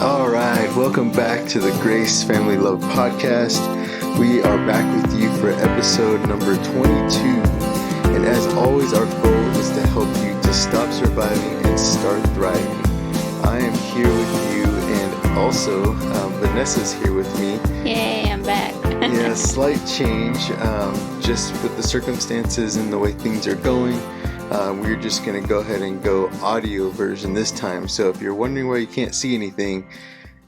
All right, welcome back to the Grace Family Love Podcast. We are back with you for episode number 22. And as always, our goal is to help you to stop surviving and start thriving. I am here with you, and also Vanessa's here with me. Yay, I'm back. Yeah, slight change, just with the circumstances and the way things are going. We're just going to go ahead and go audio version this time. So if you're wondering why you can't see anything,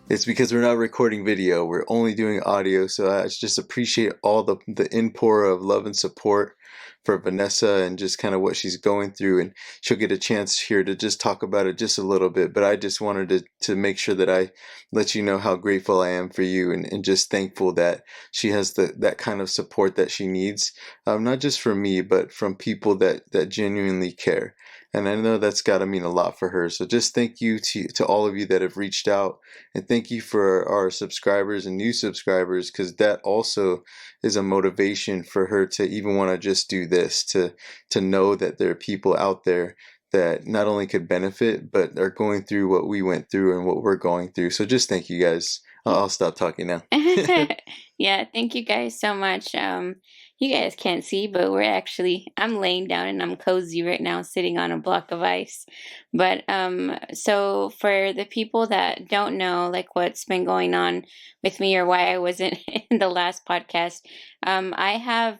it's because we're not recording video. We're only doing audio. So I just appreciate all the inpour of love and support for Vanessa and just kind of what she's going through. And she'll get a chance here to just talk about it just a little bit. But I just wanted to make sure that I let you know how grateful I am for you and just thankful that she has that kind of support that she needs. Not just from me, but from people that genuinely care. And I know that's got to mean a lot for her. So just thank you to all of you that have reached out. And thank you for our subscribers and new subscribers, because that also is a motivation for her to even want to just do this, to know that there are people out there that not only could benefit, but are going through what we went through and what we're going through. So just thank you guys. I'll stop talking now. Yeah, thank you guys so much. You guys can't see, but I'm laying down and I'm cozy right now, sitting on a block of ice. But so for the people that don't know, like what's been going on with me or why I wasn't in the last podcast, I have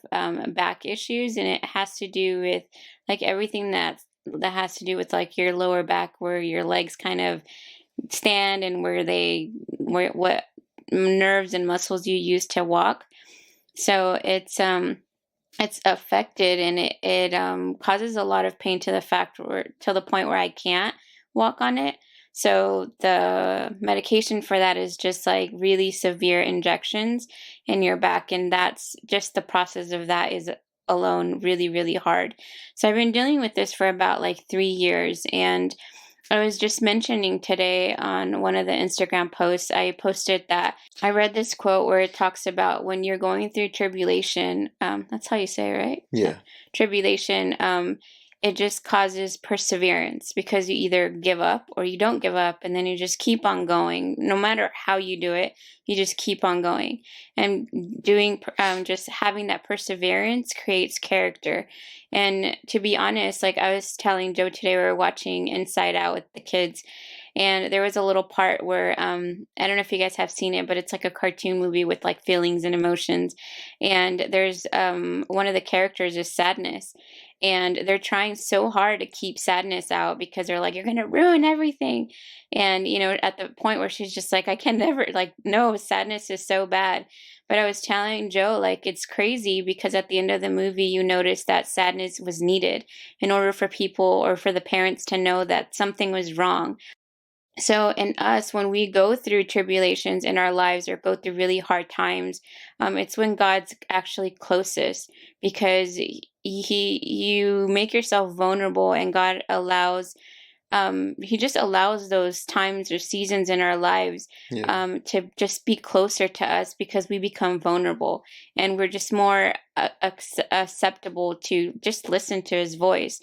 back issues, and it has to do with like everything that has to do with like your lower back, where your legs kind of stand and what nerves and muscles you use to walk. So it's affected, and it causes a lot of pain to the point where I can't walk on it. So the medication for that is just like really severe injections in your back, and that's just the process of that is alone really, really hard. So I've been dealing with this for about like 3 years, and I was just mentioning today on one of the Instagram posts, I posted that I read this quote where it talks about when you're going through tribulation, that's how you say it, right? Yeah. Tribulation, it just causes perseverance, because you either give up or you don't give up, and then you just keep on going. No matter how you do it, you just keep on going. And just having that perseverance creates character. And to be honest, like I was telling Joe today, we were watching Inside Out with the kids, and there was a little part where I don't know if you guys have seen it, but it's like a cartoon movie with like feelings and emotions. And there's one of the characters is sadness, and they're trying so hard to keep sadness out because they're like, you're gonna ruin everything. And at the point where she's just like, I can never, like, no, sadness is so bad. But I was telling Joe, like, it's crazy because at the end of the movie, you notice that sadness was needed in order for people or for the parents to know that something was wrong. So in us, when we go through tribulations in our lives or go through really hard times, it's when God's actually closest, because you make yourself vulnerable, and God allows he just allows those times or seasons in our lives to just be closer to us, because we become vulnerable and we're just more acceptable to just listen to his voice.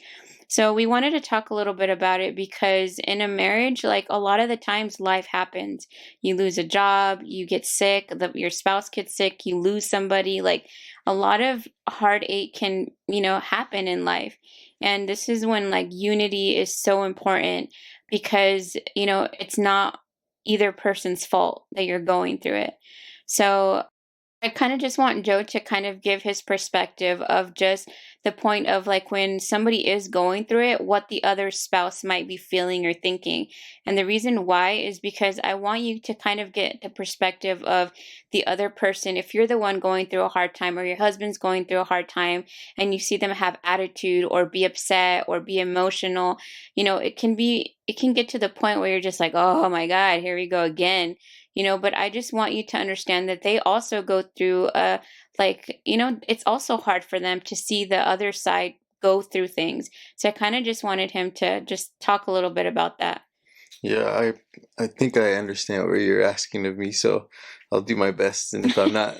So we wanted to talk a little bit about it, because in a marriage, like a lot of the times life happens. You lose a job, you get sick, your spouse gets sick, you lose somebody. Like a lot of heartache can, happen in life. And this is when like unity is so important, because, it's not either person's fault that you're going through it. So I kind of just want Joe to kind of give his perspective of just the point of like when somebody is going through it, what the other spouse might be feeling or thinking. And the reason why is because I want you to kind of get the perspective of the other person. If you're the one going through a hard time, or your husband's going through a hard time, and you see them have attitude or be upset or be emotional, it can get to the point where you're just like, oh my God, here we go again. But I just want you to understand that they also go through, it's also hard for them to see the other side go through things. So I kind of just wanted him to just talk a little bit about that. Yeah, I think I understand what you're asking of me, so I'll do my best. And if I'm not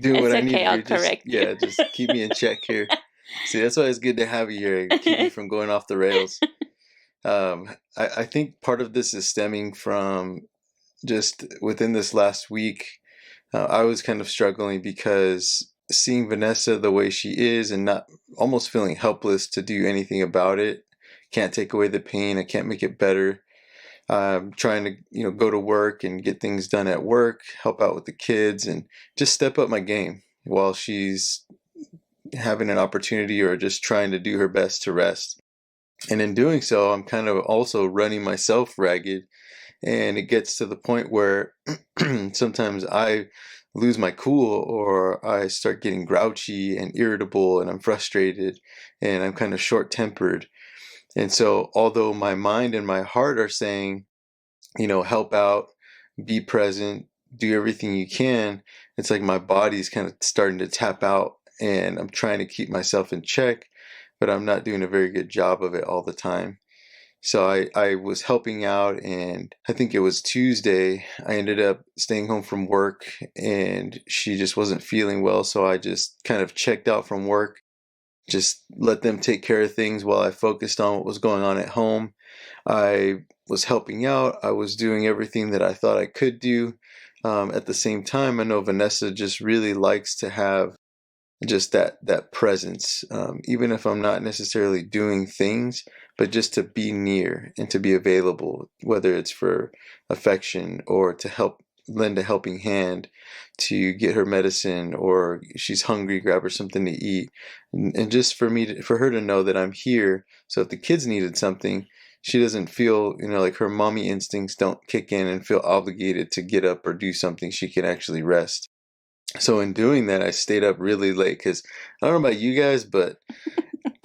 doing what I need to do, just keep me in check here. See, that's why it's good to have you here, keep me from going off the rails. I think part of this is stemming from just within this last week. I was kind of struggling because seeing Vanessa the way she is and not almost feeling helpless to do anything about it. Can't take away the pain. I can't make it better. Trying to, go to work and get things done at work, help out with the kids, and just step up my game while she's having an opportunity or just trying to do her best to rest. And in doing so, I'm kind of also running myself ragged. And it gets to the point where sometimes I lose my cool or I start getting grouchy and irritable and I'm frustrated and I'm kind of short-tempered. And so, although my mind and my heart are saying, help out, be present, do everything you can, it's like my body's kind of starting to tap out and I'm trying to keep myself in check, but I'm not doing a very good job of it all the time. So I was helping out, and I think it was Tuesday. I ended up staying home from work and she just wasn't feeling well. So I just kind of checked out from work, just let them take care of things while I focused on what was going on at home. I was helping out. I was doing everything that I thought I could do. At the same time, I know Vanessa just really likes to have just that presence, even if I'm not necessarily doing things, but just to be near and to be available, whether it's for affection or to help lend a helping hand to get her medicine, or she's hungry, grab her something to eat, and just for her to know that I'm here. So if the kids needed something, she doesn't feel, like her mommy instincts don't kick in and feel obligated to get up or do something. She can actually rest. So in doing that, I stayed up really late because I don't know about you guys, but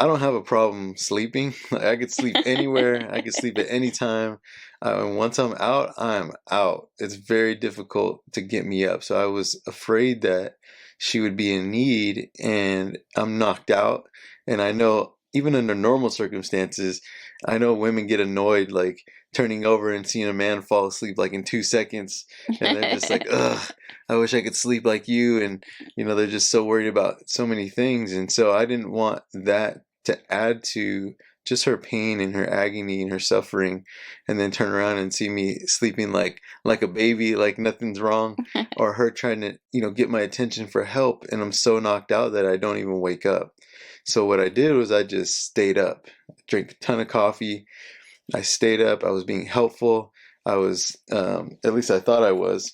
I don't have a problem sleeping. Like, I could sleep anywhere. I could sleep at any time. And once I'm out, I'm out. It's very difficult to get me up. So I was afraid that she would be in need and I'm knocked out. And I know even under normal circumstances, I know women get annoyed, like turning over and seeing a man fall asleep like in 2 seconds. And they're just like, ugh, I wish I could sleep like you. And, they're just so worried about so many things. And so I didn't want that to add to just her pain and her agony and her suffering, and then turn around and see me sleeping like a baby, like nothing's wrong, or her trying to get my attention for help, and I'm so knocked out that I don't even wake up. So what I did was I just stayed up, drank a ton of coffee. I stayed up. I was being helpful. I was, at least I thought I was.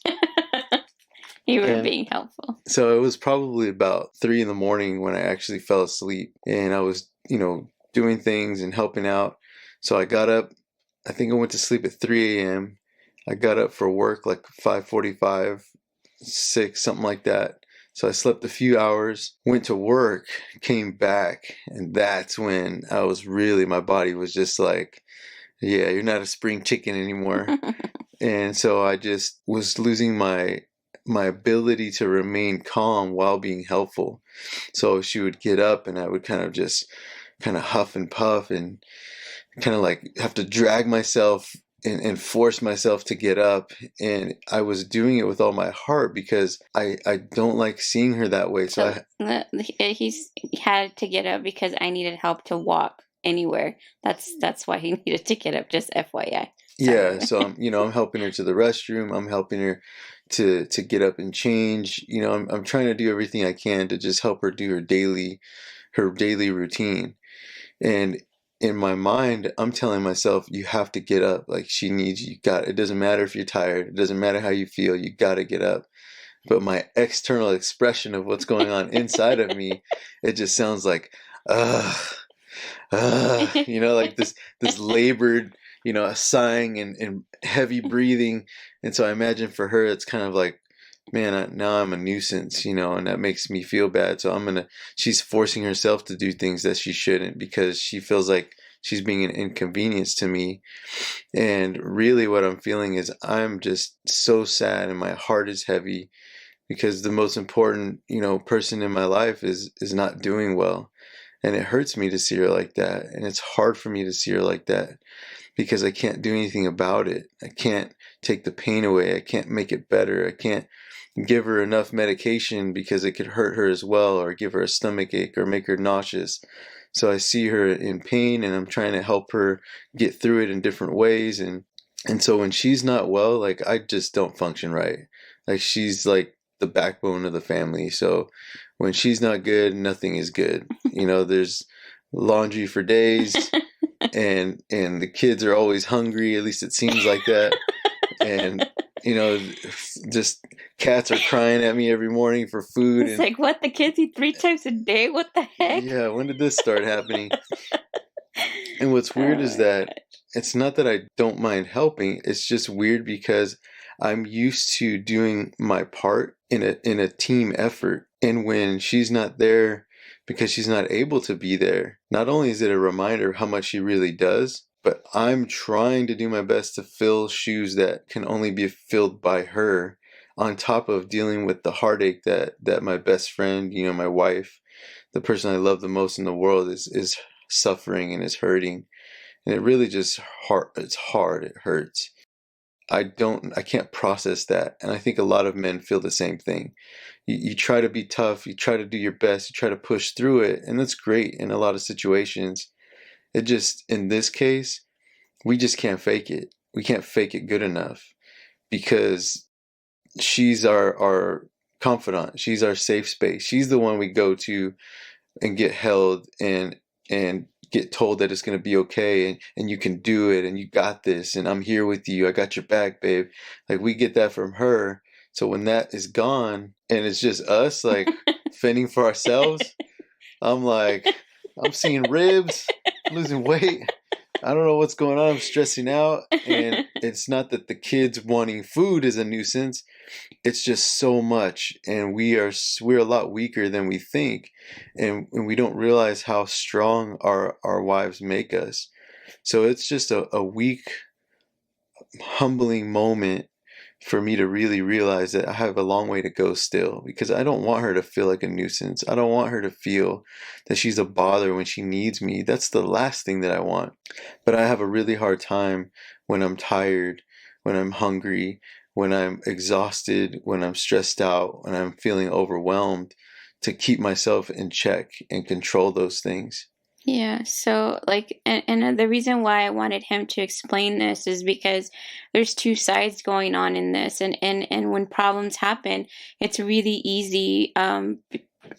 You were being helpful. So it was probably about 3 in the morning when I actually fell asleep, and I was, doing things and helping out. So I got up. I think I went to sleep at 3 a.m. I got up for work like 5:45, 6, something like that. So I slept a few hours, went to work, came back, and that's when my body was just like, yeah, you're not a spring chicken anymore. And so I just was losing my ability to remain calm while being helpful. So she would get up and I would kind of huff and puff and kind of like have to drag myself and force myself to get up. And I was doing it with all my heart because I don't like seeing her that way. So he's had to get up because I needed help to walk anywhere. That's why he needed to get up, just FYI. Sorry. Yeah, so I'm helping her to the restroom. I'm helping her to get up and change. I'm trying to do everything I can to just help her do her daily routine. And in my mind, I'm telling myself, you have to get up. Like, she needs you. It doesn't matter if you're tired. It doesn't matter how you feel. You got to get up. But my external expression of what's going on inside of me, it just sounds like, ugh, like this labored, sighing and heavy breathing. And so I imagine for her, it's kind of like, man, now I'm a nuisance, and that makes me feel bad. So she's forcing herself to do things that she shouldn't because she feels like she's being an inconvenience to me. And really what I'm feeling is I'm just so sad and my heart is heavy because the most important, person in my life is not doing well. And it hurts me to see her like that. And it's hard for me to see her like that because I can't do anything about it. I can't take the pain away. I can't make it better. I can't give her enough medication because it could hurt her as well, or give her a stomach ache or make her nauseous. So I see her in pain and I'm trying to help her get through it in different ways. And so when she's not well, like I just don't function right. Like she's like the backbone of the family. So when she's not good, nothing is good. There's laundry for days and the kids are always hungry, at least it seems like that. And you know, just cats are crying at me every morning for food. It's like, what? The kids eat 3 times a day? What the heck? Yeah, when did this start happening? And what's weird Oh is my that gosh. it's not that I don't mind helping. It's just weird because I'm used to doing my part in a team effort. And when she's not there because she's not able to be there, not only is it a reminder of how much she really does, but I'm trying to do my best to fill shoes that can only be filled by her, on top of dealing with the heartache that my best friend, my wife, the person I love the most in the world, is suffering and is hurting. And it really just it's hard, it hurts. I can't process that. And I think a lot of men feel the same thing. You try to be tough, you try to do your best, you try to push through it, and that's great in a lot of situations. It just, in this case, we just can't fake it. We can't fake it good enough because she's our confidant. She's our safe space. She's the one we go to and get held and get told that it's going to be okay, and you can do it and you got this and I'm here with you. I got your back, babe. Like we get that from her. So when that is gone and it's just us like fending for ourselves, I'm like, I'm seeing ribs, losing weight. I don't know what's going on. I'm stressing out. And it's not that the kids wanting food is a nuisance. It's just so much. And we're a lot weaker than we think. And we don't realize how strong our wives make us. So it's just a weak, humbling moment for me to really realize that I have a long way to go still, because I don't want her to feel like a nuisance. I don't want her to feel that she's a bother when she needs me. That's the last thing that I want. But I have a really hard time when I'm tired, when I'm hungry, when I'm exhausted, when I'm stressed out, when I'm feeling overwhelmed, to keep myself in check and control those things. Yeah, so like, and the reason why I wanted him to explain this is because there's two sides going on in this, and when problems happen, it's really easy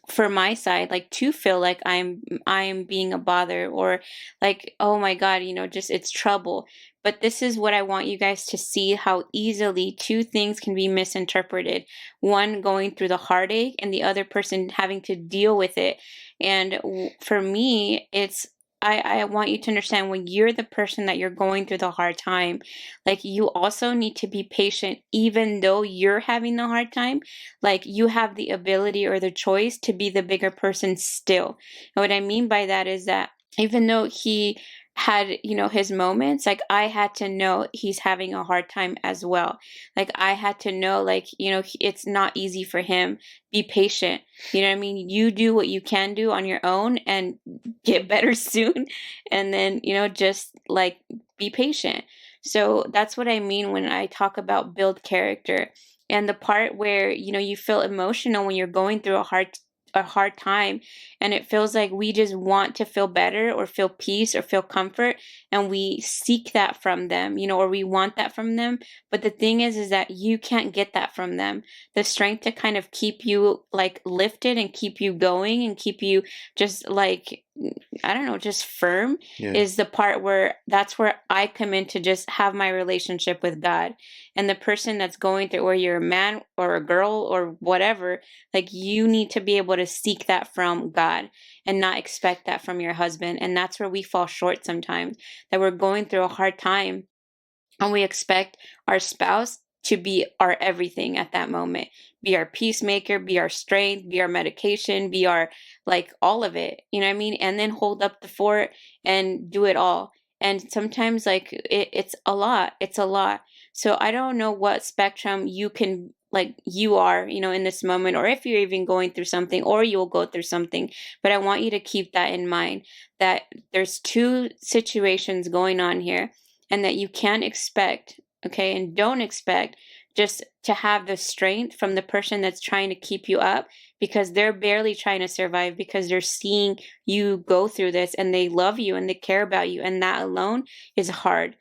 for my side, like to feel like I'm being a bother, or like, oh my God, just it's trouble. But this is what I want you guys to see, how easily two things can be misinterpreted. One going through the heartache and the other person having to deal with it. And for me, I want you to understand, when you're the person that you're going through the hard time, like you also need to be patient, even though you're having the hard time. Like you have the ability or the choice to be the bigger person still. And what I mean by that is that even though he had, his moments, like I had to know he's having a hard time as well. Like I had to know, like, it's not easy for him. Be patient. You know what I mean? You do what you can do on your own and get better soon. And then, just like be patient. So that's what I mean when I talk about build character. And the part where, you feel emotional when you're going through a hard time, and it feels like we just want to feel better or feel peace or feel comfort, and we seek that from them, or we want that from them. But the thing is that you can't get that from them. The strength to kind of keep you like lifted and keep you going and keep you just like, I don't know, just firm, Yeah. is the part where that's where I come in to just have my relationship with God. And the person that's going through, or you're a man or a girl or whatever, like you need to be able to seek that from God and not expect that from your husband. And that's where we fall short sometimes, that we're going through a hard time and we expect our spouse to be our everything at that moment, be our peacemaker, be our strength, be our medication, be our like all of it, you know what I mean? And then hold up the fort and do it all. And sometimes like it's a lot. It's a lot. So I don't know what spectrum you can, like you are, in this moment, or if you're even going through something, or you'll go through something. But I want you to keep that in mind, that there's two situations going on here, and that you can't expect, okay, and don't expect just to have the strength from the person that's trying to keep you up, because they're barely trying to survive because they're seeing you go through this and they love you and they care about you. And that alone is hard.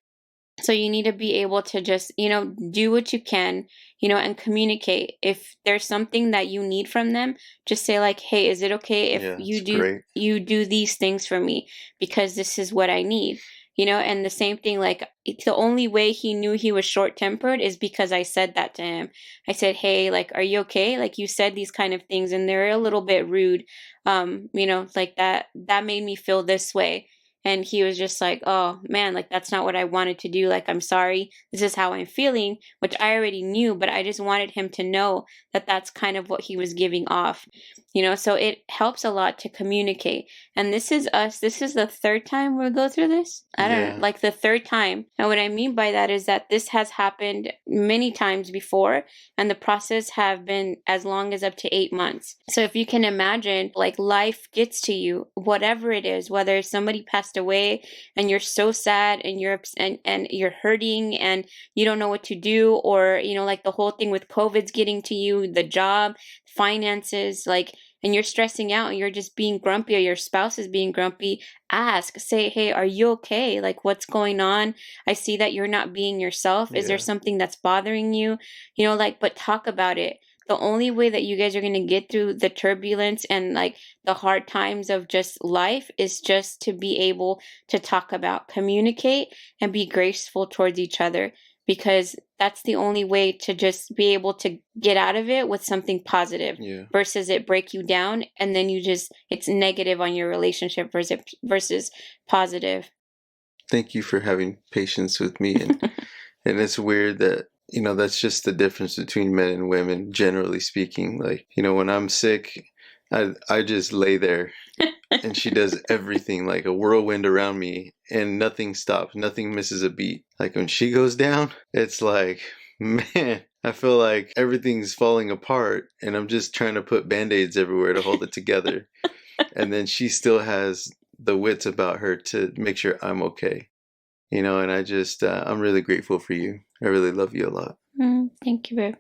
So you need to be able to just, do what you can, and communicate. If there's something that you need from them, just say like, "Hey, is it okay if Yeah, it's great. you do these things for me because this is what I need?" And the same thing, like the only way he knew he was short-tempered is because I said that to him. I said, "Hey, like, are you okay? Like you said these kind of things and they're a little bit rude. Like that made me feel this way." And he was just like, "Oh man, like that's not what I wanted to do. Like, I'm sorry. This is how I'm feeling," which I already knew, but I just wanted him to know that that's kind of what he was giving off. So it helps a lot to communicate. And this is us. This is the third time we'll go through this. I don't know, Yeah. like the third time. And what I mean by that is that this has happened many times before, and the process have been as long as up to 8 months. So if you can imagine, like life gets to you, whatever it is, whether somebody passed away and you're so sad and and you're hurting and you don't know what to do, or like the whole thing with COVID's getting to you, the job, finances, like, and you're stressing out and you're just being grumpy, or your spouse is being grumpy, say, "Hey, are you okay? Like, what's going on? I see that you're not being yourself. Is there Yeah. something that's bothering you?" But talk about it. The only way that you guys are going to get through the turbulence and like the hard times of just life is just to be able to talk about, communicate, and be graceful towards each other, because that's the only way to just be able to get out of it with something positive, Yeah. versus it break you down and then it's negative on your relationship versus positive. Thank you for having patience with me. And it's weird that, that's just the difference between men and women, generally speaking. Like, when I'm sick, I just lay there and she does everything like a whirlwind around me and nothing stops, nothing misses a beat. Like when she goes down, it's like, man, I feel like everything's falling apart and I'm just trying to put band-aids everywhere to hold it together. And then she still has the wits about her to make sure I'm okay. And I'm really grateful for you. I really love you a lot. Thank you, babe.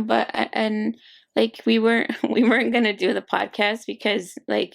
But and like we weren't gonna do the podcast because like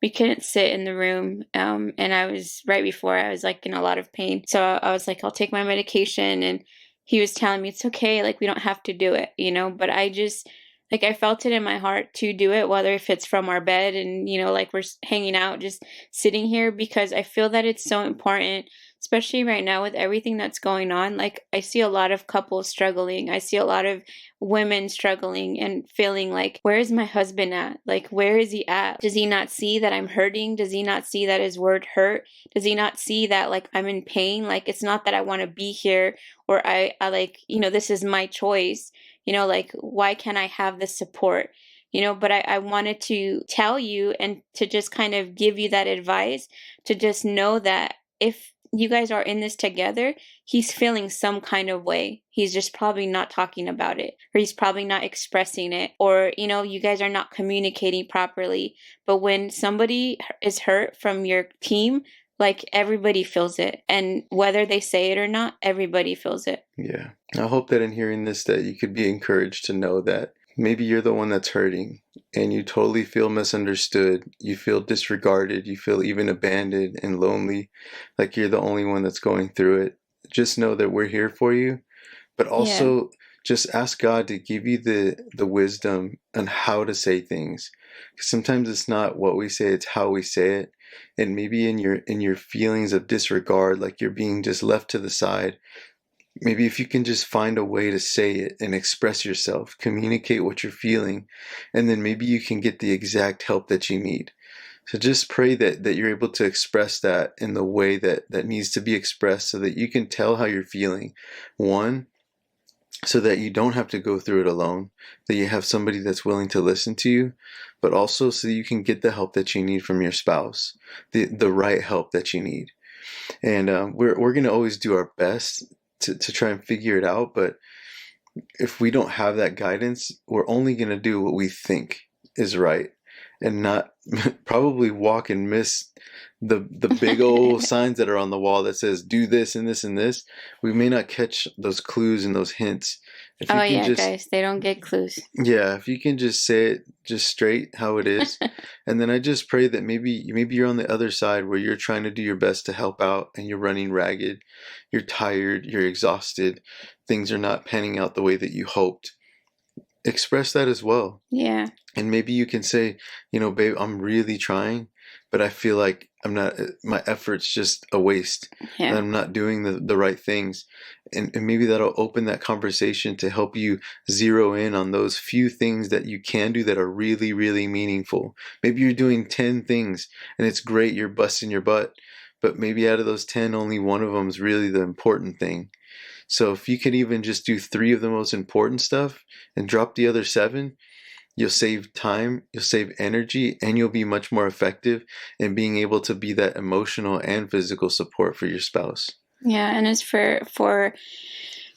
we couldn't sit in the room. And I was right before I was like in a lot of pain, so I was like, I'll take my medication, and he was telling me it's okay, like we don't have to do it, but I just, like, I felt it in my heart to do it, whether if it's from our bed and like we're hanging out, just sitting here, because I feel that it's so important, especially right now with everything that's going on. Like, I see a lot of couples struggling. I see a lot of women struggling and feeling like, where is my husband at? Like, where is he at? Does he not see that I'm hurting? Does he not see that his word hurt? Does he not see that, like, I'm in pain? Like, it's not that I want to be here, or I like, this is my choice. Like, why can't I have this support? But I wanted to tell you and to just kind of give you that advice, to just know that if you guys are in this together, he's feeling some kind of way. He's just probably not talking about it, or he's probably not expressing it, or, you guys are not communicating properly. But when somebody is hurt from your team, like, everybody feels it. And whether they say it or not, everybody feels it. Yeah. I hope that in hearing this that you could be encouraged to know that maybe you're the one that's hurting and you totally feel misunderstood. You feel disregarded. You feel even abandoned and lonely, like you're the only one that's going through it. Just know that we're here for you, but also just ask God to give you the wisdom on how to say things. Because sometimes it's not what we say, it's how we say it. And maybe in your feelings of disregard, like you're being just left to the side, maybe if you can just find a way to say it and express yourself, communicate what you're feeling, and then maybe you can get the exact help that you need. So just pray that you're able to express that in the way that needs to be expressed, so that you can tell how you're feeling. One, so that you don't have to go through it alone, that you have somebody that's willing to listen to you, but also so that you can get the help that you need from your spouse, the right help that you need. And we're going to always do our best to try and figure it out, but if we don't have that guidance, we're only going to do what we think is right, and not probably walk and miss the big old signs that are on the wall that says do this and this and this, we may not catch those clues and those hints. If you Oh can yeah, just, guys, they don't get clues. yeah, if you can just say it just straight how it is, and then I just pray that maybe you're on the other side where you're trying to do your best to help out and you're running ragged, you're tired, you're exhausted, things are not panning out the way that you hoped. Express that as well. Yeah. And maybe you can say, babe, I'm really trying, but I feel like I'm not, my effort's just a waste. And Yeah. I'm not doing the right things. And maybe that'll open that conversation to help you zero in on those few things that you can do that are really, really meaningful. Maybe you're doing 10 things and it's great, you're busting your butt, but maybe out of those 10, only one of them is really the important thing. So if you could even just do 3 of the most important stuff and drop the other 7, you'll save time, you'll save energy, and you'll be much more effective in being able to be that emotional and physical support for your spouse. Yeah, and it's for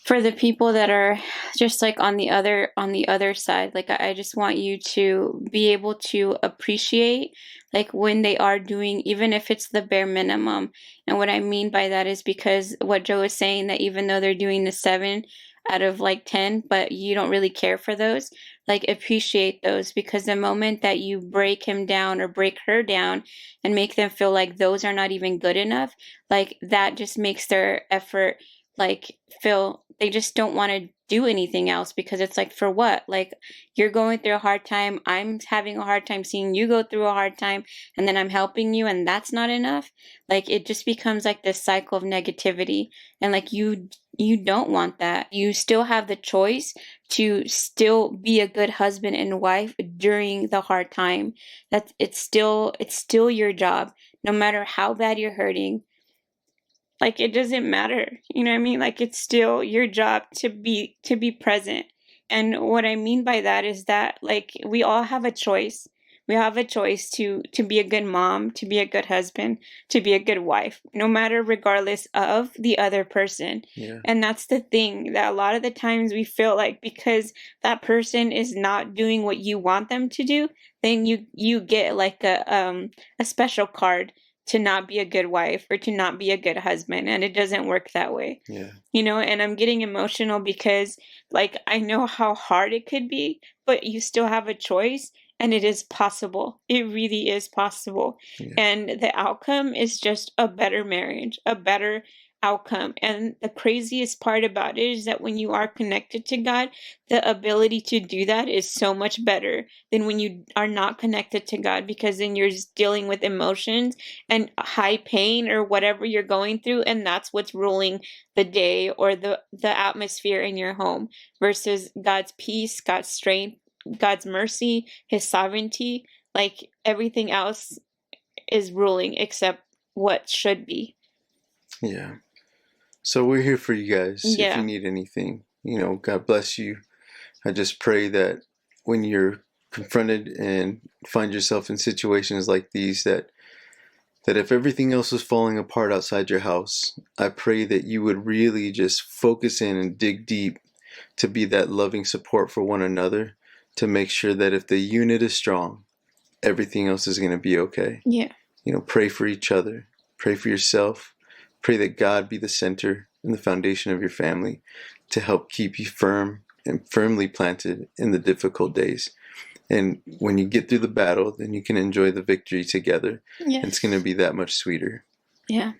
the people that are just like on the other side. Like I just want you to be able to appreciate like when they are doing, even if it's the bare minimum. And what I mean by that is because what Joe is saying, that even though they're doing the 7 out of like 10, but you don't really care for those, like appreciate those, because the moment that you break him down or break her down and make them feel like those are not even good enough, like that just makes their effort like feel, they just don't want to do anything else, because it's like, for what? Like, you're going through a hard time, I'm having a hard time seeing you go through a hard time, and then I'm helping you, and that's not enough. Like, it just becomes like this cycle of negativity, and like you don't want that. You still have the choice to still be a good husband and wife during the hard time. That it's still your job, no matter how bad you're hurting. Like, it doesn't matter, you know what I mean? Like, it's still your job to be present. And what I mean by that is that, like, we all have a choice. We have a choice to be a good mom, to be a good husband, to be a good wife, no matter, regardless of the other person. Yeah. And that's the thing, that a lot of the times we feel like because that person is not doing what you want them to do, then you get like a special card to not be a good wife or to not be a good husband, and it doesn't work that way. Yeah. And I'm getting emotional because, like, I know how hard it could be, but you still have a choice, and it is possible. It really is possible. Yeah. And the outcome is just a better marriage, a better outcome. And the craziest part about it is that when you are connected to God, the ability to do that is so much better than when you are not connected to God, because then you're just dealing with emotions and high pain or whatever you're going through, and that's what's ruling the day or the atmosphere in your home, versus God's peace, God's strength, God's mercy, his sovereignty. Like, everything else is ruling except what should be. Yeah. So we're here for you guys. If Yeah. you need anything, God bless you. I just pray that when you're confronted and find yourself in situations like these, that if everything else was falling apart outside your house, I pray that you would really just focus in and dig deep to be that loving support for one another, to make sure that if the unit is strong, everything else is going to be okay. Yeah. Pray for each other, pray for yourself, pray that God be the center and the foundation of your family to help keep you firm and firmly planted in the difficult days. And when you get through the battle, then you can enjoy the victory together. Yes. It's going to be that much sweeter. Yeah.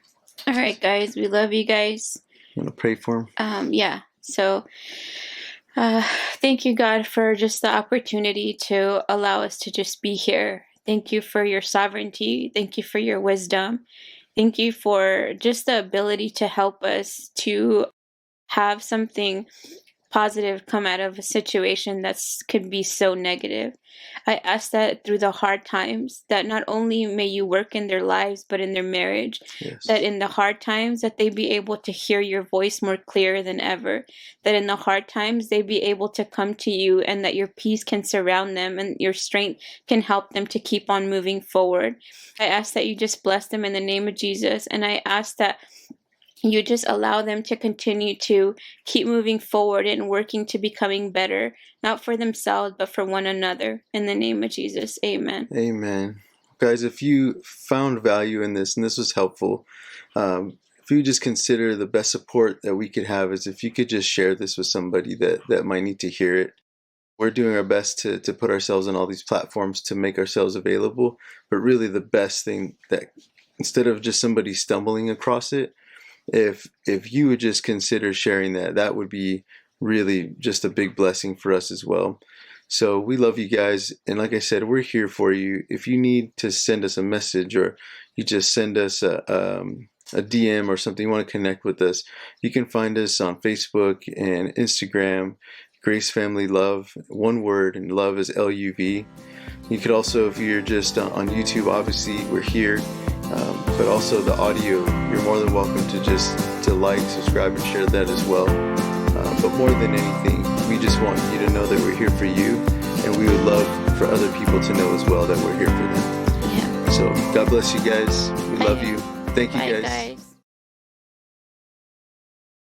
All right, guys. We love you guys. You want to pray for them? Yeah. So, thank you, God, for just the opportunity to allow us to just be here. Thank you for your sovereignty. Thank you for your wisdom. Thank you for just the ability to help us to have something positive come out of a situation that could be so negative. I ask that through the hard times, that not only may you work in their lives, but in their marriage, Yes. that in the hard times that they be able to hear your voice more clear than ever, that in the hard times they be able to come to you, and that your peace can surround them and your strength can help them to keep on moving forward. I ask that you just bless them in the name of Jesus, and I ask that you just allow them to continue to keep moving forward and working to becoming better, not for themselves, but for one another. In the name of Jesus, amen. Amen. guys, if you found value in this and this was helpful, if you just consider the best support that we could have is if you could just share this with somebody that might need to hear it. We're doing our best to put ourselves on all these platforms to make ourselves available, but really the best thing that instead of just somebody stumbling across it, if you would just consider sharing that would be really just a big blessing for us as well. So we love you guys, and like I said, we're here for you. If you need to send us a message or you just send us a DM or something, you want to connect with us, you can find us on Facebook and Instagram, Grace Family Love, one word, and love is LUV. You could also, if you're just on YouTube, obviously we're here, but also the audio, you're more than welcome to like, subscribe, and share that as well. But more than anything, we just want you to know that we're here for you, and we would love for other people to know as well that we're here for them. Yeah. So God bless you guys. We love you. Thank you, Bye, guys. guys.